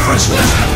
presence.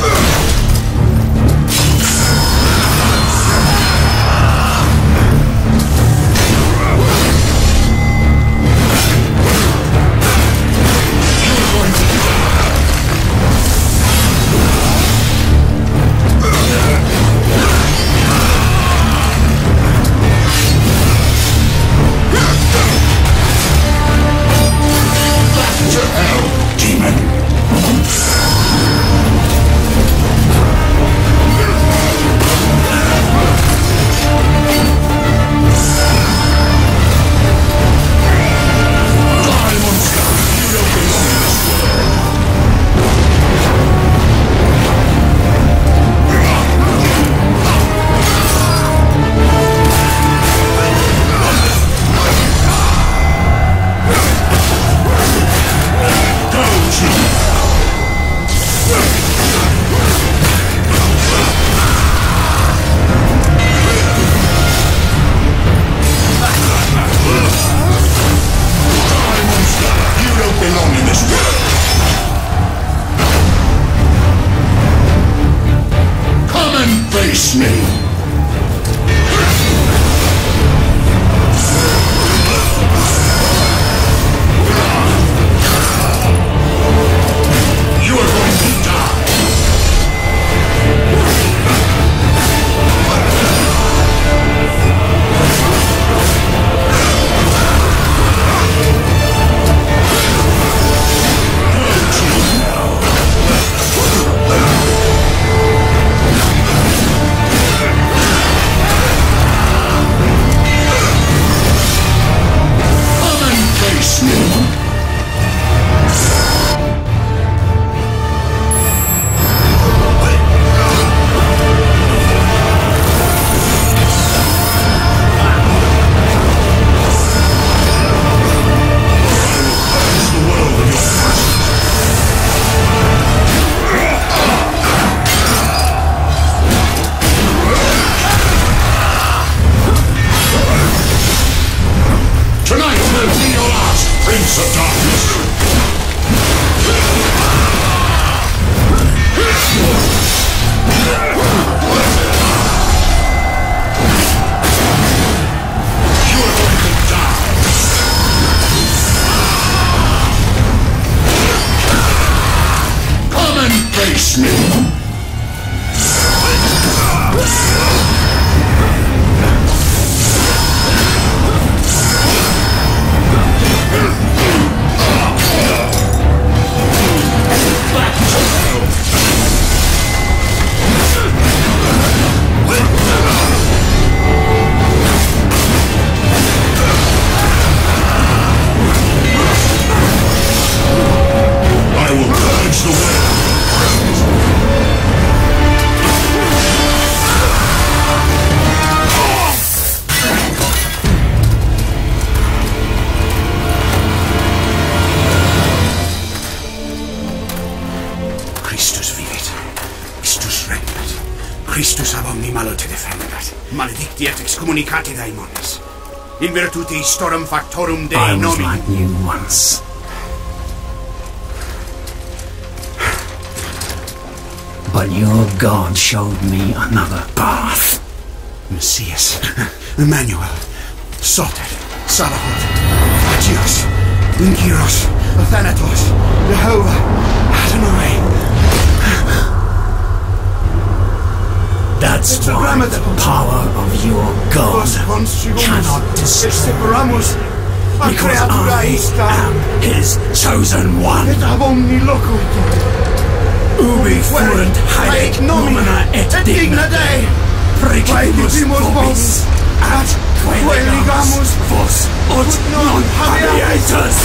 Christus ab omni malo te defendat, maledicti et excommunicati daemones. In virtute istorum factorum Dei I was nomini. like you once. But your God showed me another path. Messias, Emmanuel, Soter, Sabaoth, Agios, Inkyros, Athanatos, Jehovah, Adonai. That's why the power of your God cannot destroy me, because I am his chosen one. Ubi fuerunt haec nomina et digna Dei, precipimus vobis, at quae legamus vos ut non habeatus.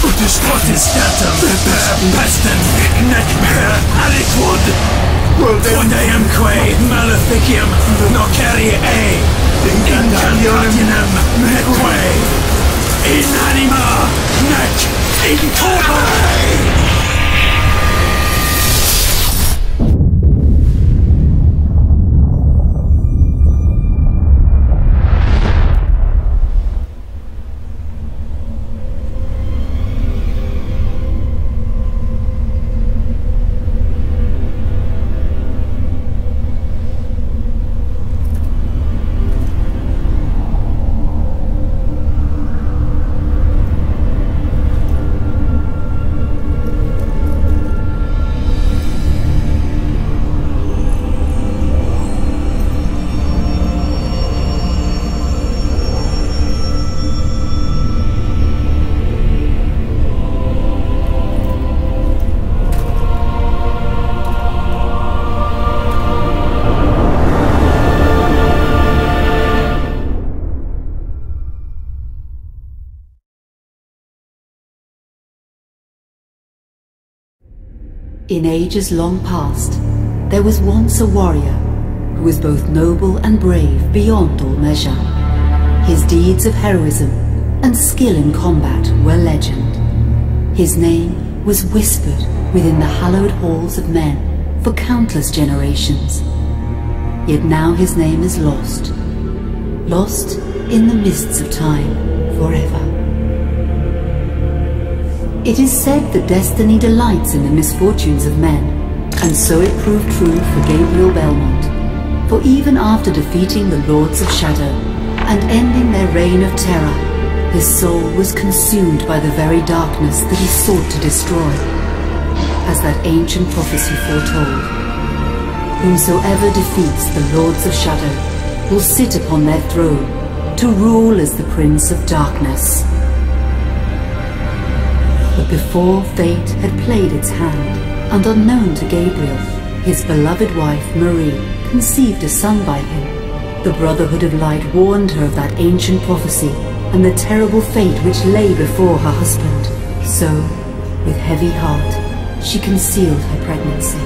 Ut scotis datum per pestem, nec per aliquod, quod eamque maleficium nocerie incantationem neque, in anima nec in corpore. In ages long past, there was once a warrior who was both noble and brave beyond all measure. His deeds of heroism and skill in combat were legend. His name was whispered within the hallowed halls of men for countless generations. Yet now his name is lost, lost in the mists of time forever. It is said that destiny delights in the misfortunes of men, and so it proved true for Gabriel Belmont. For even after defeating the Lords of Shadow and ending their reign of terror, his soul was consumed by the very darkness that he sought to destroy. As that ancient prophecy foretold, whomsoever defeats the Lords of Shadow will sit upon their throne to rule as the Prince of Darkness. But before fate had played its hand, and unknown to Gabriel, his beloved wife Marie conceived a son by him. The Brotherhood of Light warned her of that ancient prophecy and the terrible fate which lay before her husband. So, with heavy heart, she concealed her pregnancy.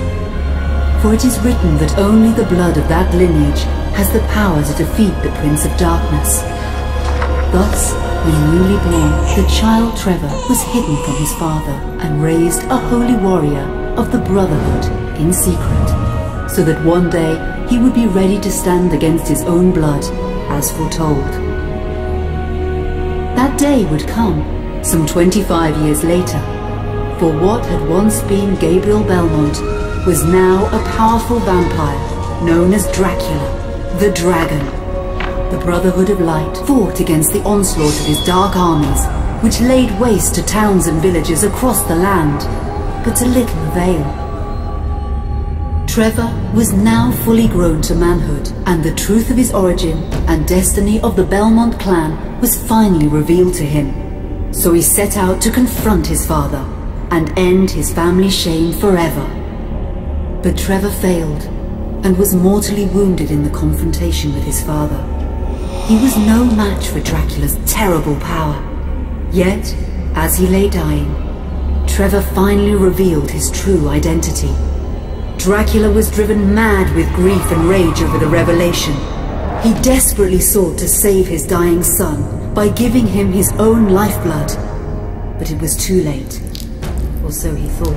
For it is written that only the blood of that lineage has the power to defeat the Prince of Darkness. Thus, when newly born, the child Trevor was hidden from his father and raised a holy warrior of the Brotherhood in secret, so that one day he would be ready to stand against his own blood, as foretold. That day would come, some 25 years later, for what had once been Gabriel Belmont was now a powerful vampire known as Dracula, the Dragon. The Brotherhood of Light fought against the onslaught of his dark armies, which laid waste to towns and villages across the land, but to little avail. Trevor was now fully grown to manhood, and the truth of his origin and destiny of the Belmont clan was finally revealed to him. So he set out to confront his father and end his family's shame forever. But Trevor failed and was mortally wounded in the confrontation with his father. He was no match for Dracula's terrible power. Yet, as he lay dying, Trevor finally revealed his true identity. Dracula was driven mad with grief and rage over the revelation. He desperately sought to save his dying son by giving him his own lifeblood. But it was too late, or so he thought.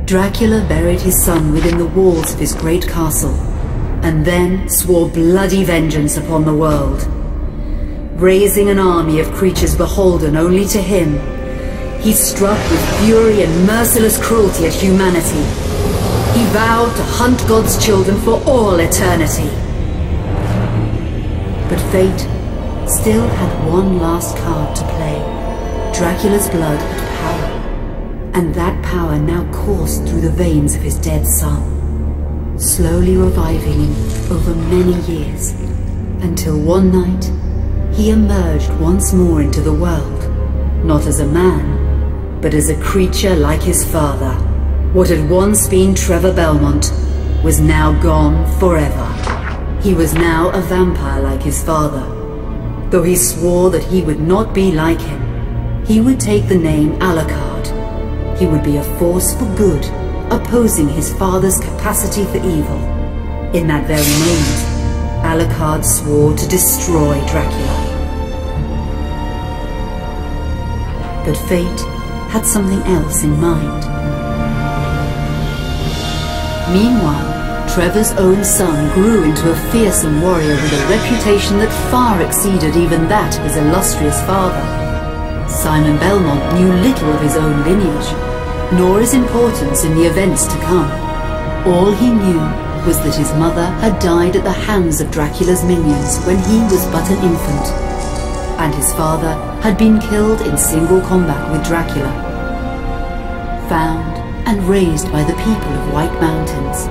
Dracula buried his son within the walls of his great castle, and then swore bloody vengeance upon the world. Raising an army of creatures beholden only to him, he struck with fury and merciless cruelty at humanity. He vowed to hunt God's children for all eternity. But fate still had one last card to play. Dracula's blood had power, and that power now coursed through the veins of his dead son, slowly reviving him over many years, until one night he emerged once more into the world, not as a man, but as a creature like his father. What had once been Trevor Belmont was now gone forever. He was now a vampire like his father. Though he swore that he would not be like him, he would take the name Alucard. He would be a force for good, opposing his father's capacity for evil. In that very moment, Alucard swore to destroy Dracula. But fate had something else in mind. Meanwhile, Trevor's own son grew into a fearsome warrior with a reputation that far exceeded even that of his illustrious father. Simon Belmont knew little of his own lineage, nor his importance in the events to come. All he knew was that his mother had died at the hands of Dracula's minions when he was but an infant, and his father had been killed in single combat with Dracula. Found and raised by the people of White Mountains,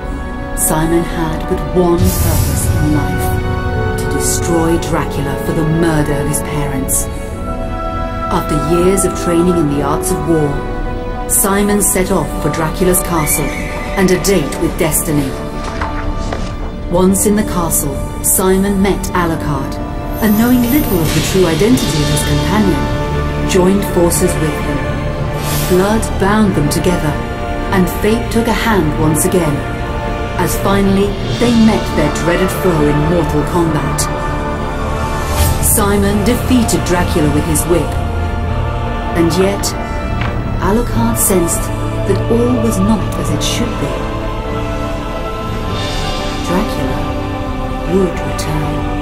Simon had but one purpose in life: to destroy Dracula for the murder of his parents. After years of training in the arts of war, Simon set off for Dracula's castle and a date with destiny. Once in the castle, Simon met Alucard, and knowing little of the true identity of his companion, joined forces with him. Blood bound them together, and fate took a hand once again, as finally they met their dreaded foe in mortal combat. Simon defeated Dracula with his whip, and yet Alucard sensed that all was not as it should be. Dracula would return.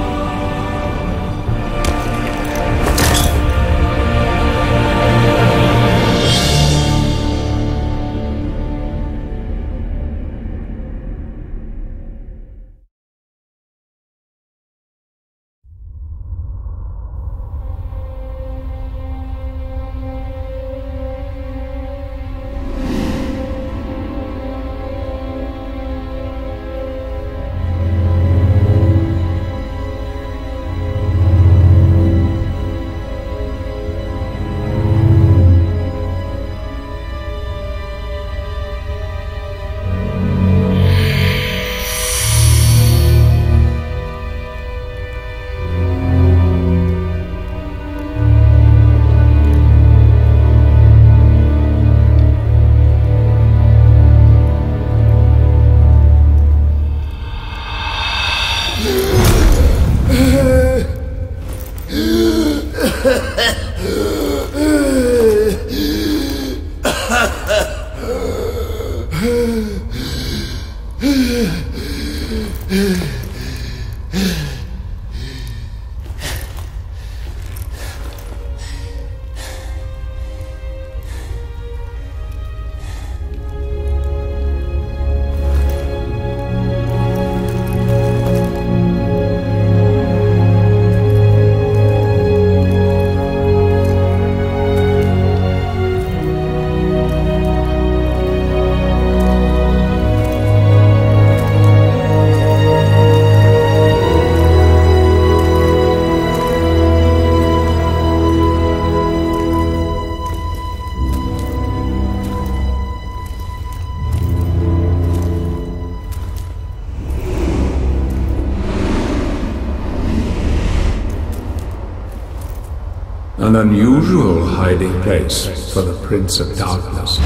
An unusual hiding place for the Prince of Darkness.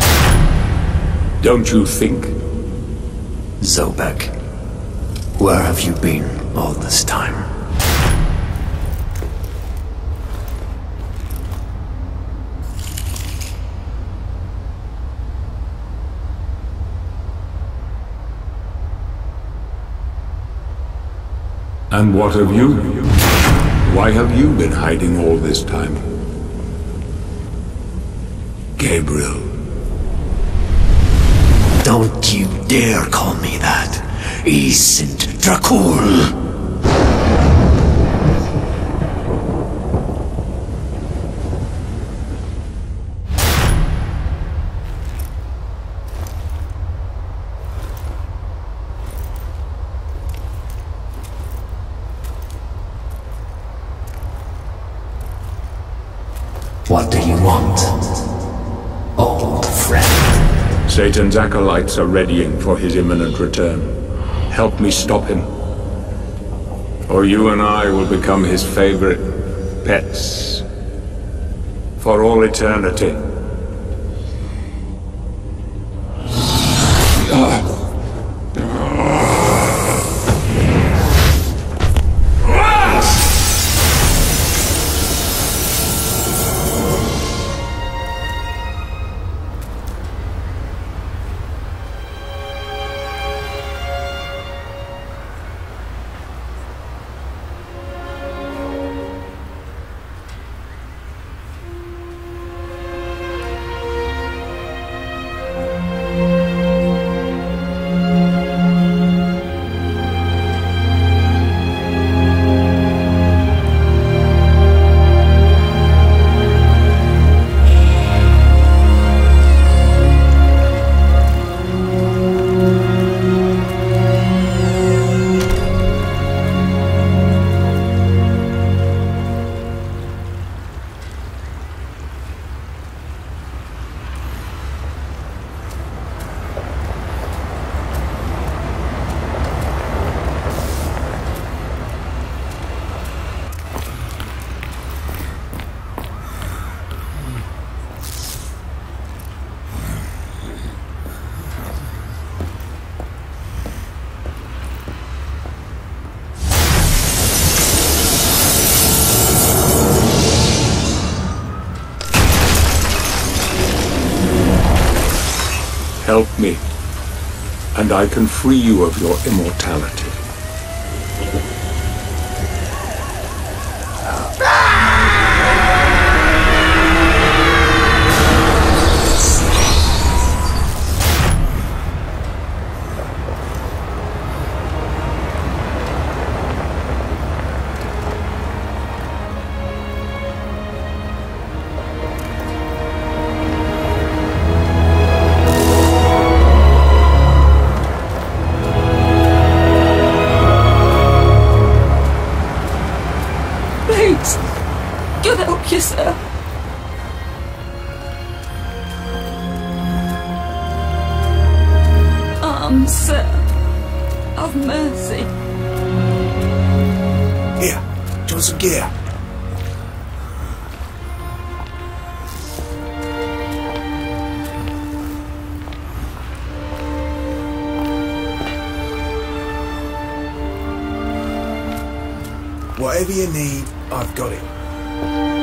Don't you think? Zobek, where have you been all this time? And what of you? Why have you been hiding all this time? Gabriel. Don't you dare call me that. Isn't Dracul. What do you want, old friend? Satan's acolytes are readying for his imminent return. Help me stop him, or you and I will become his favorite pets for all eternity. Help me, and I can free you of your immortality. God help you, sir. Sir, have mercy. Here, do you want some gear? Whatever you need, I've got it.